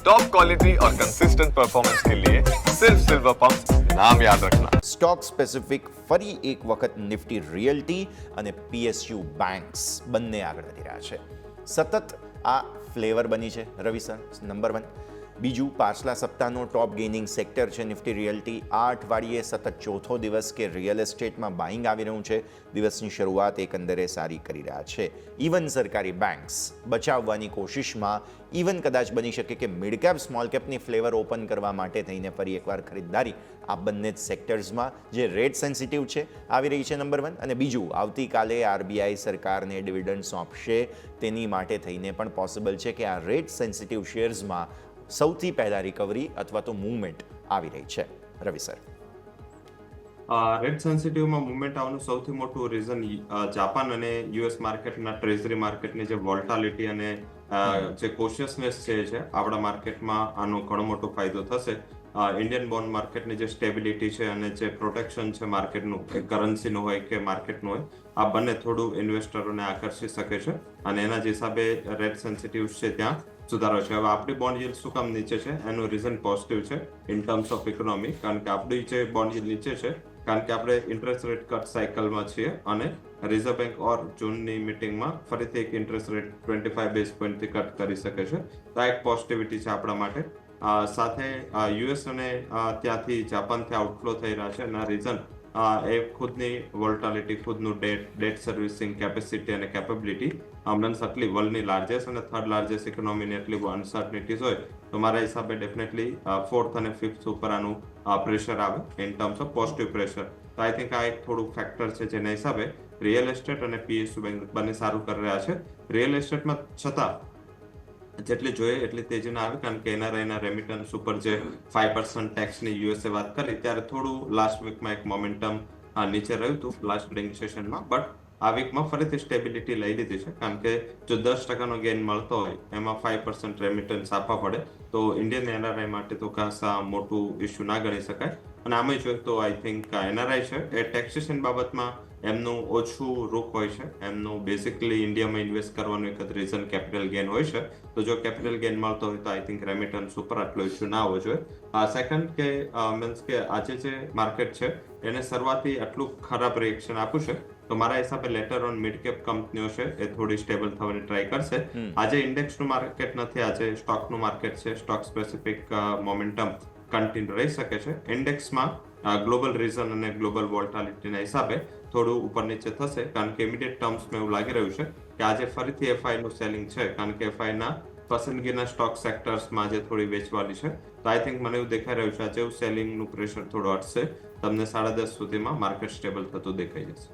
Top quality और consistent performance के लिए सिर्फ सिल्वर पंप नाम याद रखना। સ્ટોક સ્પેસિફિક ફરી એક વખત નિફ્ટી રિયલ્ટી અને પીએસયુ બેંક્સ બંને આગળ વધી રહ્યા છે. સતત આ ફ્લેવર બની છે રવિ સર, નંબર 1. બીજું, પાછલા સપ્તાહનો ટોપ ગેઇનિંગ સેક્ટર છે નિફ્ટી રિયલ્ટી. આ અઠવાડિયે સતત ચોથો દિવસ કે રિયલ એસ્ટેટમાં બાઇંગ આવી રહ્યું છે. દિવસની શરૂઆત એકંદરે સારી કરી રહ્યા છે. ઇવન સરકારી બેંક્સ બચાવવાની કોશિશમાં, ઇવન કદાચ બની શકે કે મિડ કેપ સ્મોલ કેપની ફ્લેવર ઓપન કરવા માટે થઈને ફરી એકવાર ખરીદદારી આ બંને જ સેક્ટર્સમાં જે રેટ સેન્સિટિવ છે આવી રહી છે, નંબર 1. અને બીજું, આવતીકાલે આરબીઆઈ સરકારને ડિવિડન્ડ સોંપશે, તેની માટે થઈને પણ પોસિબલ છે કે આ રેટ સેન્સિટિવ શેર્સમાં સૌથી પહેલા રિકવરી અથવા તો મૂવમેન્ટ આવી રહી છે. રવિ સર, રેટ સેન્સિટિવમાં મુવમેન્ટ આવવાનું સૌથી મોટું રીઝન જાપાન અને યુએસ માર્કેટના ટ્રેઝરી માર્કેટની જે વોલ્ટાલિટી અને જે કોશિયસનેસ છે આપણા માર્કેટમાં આનો ઘણો મોટો ફાયદો થશે. ઇન્ડિયન બોન્ડ માર્કેટની જે સ્ટેબિલિટી છે અને જે પ્રોટેક્શન છે માર્કેટનું, કે કરન્સીનું હોય કે માર્કેટનું હોય, આ બંને થોડું ઇન્વેસ્ટરોને આકર્ષી શકે છે અને એના જ હિસાબે રેટ સેન્સિટિવ છે ત્યાં સુધારો છે. હવે આપણી બોન્ડ yield શું કામ નીચે છે એનું રીઝન પોઝિટિવ છે ઇન ટર્મ્સ ઓફ ઇકોનોમી, કારણ કે આપણી જે બોન્ડ yield નીચે છે કારણ કે આપણે ઇન્ટરેસ્ટ રેટ કટ સાયકલમાં છીએ અને રિઝર્વ બેંક ઓર જૂનની મિટિંગમાં ફરીથી એક ઇન્ટરેસ્ટ રેટ 25 બેઝ પોઈન્ટથી કટ કરી શકે છે. તો આ એક પોઝિટિવિટી છે આપણા માટે. સાથે યુએસ અને ત્યાંથી જાપાનથી આઉટફ્લો થઈ રહ્યા છે અને રીઝન એ ખુદની વોલ્ટાલિટી, ખુદનું ડેટ સર્વિસિંગ કેપેસિટી અને કેપેબિલિટી મીન્સ આટલી વર્લ્ડની લાર્જેસ્ટ અને થર્ડ લાર્જેસ્ટ ઇકોનોમીની એટલી અનસર્ટનિટીઝ હોય તો મારા હિસાબે ડેફિનેટલી 4th અને 5th ઉપર આનું પ્રેશર આવે in terms of positive pressure. તો આઈ થિંક આ એક થોડું ફેક્ટર છે જેના હિસાબે રિયલ એસ્ટેટ અને પીએસયુ બેંક બંને સારું કરી રહ્યા છે. રિયલ એસ્ટેટમાં છતાં જેટલી જોઈએ એટલી તેજી ના આવે, કારણ કે એનઆરઆઈના રેમિટન્સ ઉપર જે 5% ટેક્સની યુએસએ વાત કરી ત્યારે થોડું લાસ્ટ વીકમાં એક મોમેન્ટમ નીચે રહ્યું હતું લાસ્ટ ટ્રેડિંગ સેશનમાં, બટ આ વીકમાં ફરીથી સ્ટેબિલિટી લઈ લીધી છે, કારણ કે જો 10% ગેઇન મળતો હોય એમાં 5% રેમિટન્સ આપવા પડે તો ઇન્ડિયન એનઆરઆઈ માટે તો ખાસા મોટું ઇસ્યુ ના ગણી શકાય. અને આમાં જોઈએ તો આઈ થિંક એનઆરઆઈ છે એ ટેક્સેશન બાબતમાં એમનું ઓછું રૂખ હોય છે. એમનું બેઝિકલી ઇન્ડિયામાં ઇન્વેસ્ટ કરવાનું એક જ રીઝન કેપિટલ ગેઇન હોય છે. તો જો કેપિટલ ગેઇન મળતો હોય તો આઈ થિંક રેમિટન્સ ઉપર આટલો ઇસ્યુ ના હોવો જોઈએ. સેકન્ડ કે મીન્સ કે આજે જે માર્કેટ છે એને શરૂઆતથી આટલું ખરાબ રિએક્શન આપ્યું છે તો મારા હિસાબે લેટર ઓન મિડ કેપ કંપનીઓ છે એ થોડી સ્ટેબલ થવાની ટ્રાય કરશે. આજે ઇન્ડેક્સનું માર્કેટ નથી, આજે સ્ટોકનું માર્કેટ છે. સ્ટોક સ્પેસિફિક મોમેન્ટમ કન્ટિન્યુ રહી શકે છે. ઇન્ડેક્સમાં ગ્લોબલ રીઝન અને ગ્લોબલ વોલ્ટાલિટીના હિસાબે થોડું ઉપર નીચે થશે, કારણ કે ઇમિડિયેટ ટર્મ્સમાં એવું લાગી રહ્યું છે કે આજે ફરીથી એફઆઈ નું સેલિંગ છે, કારણ કે એફઆઈના પસંદગીના સ્ટોક સેક્ટર્સમાં આજે થોડી વેચવાની છે. તો આઈ થિંક મને એવું દેખાઈ રહ્યું છે આજે સેલિંગનું પ્રેશર થોડું હટશે, તમને 10:30 સુધીમાં માર્કેટ સ્ટેબલ થતું દેખાઈ જશે.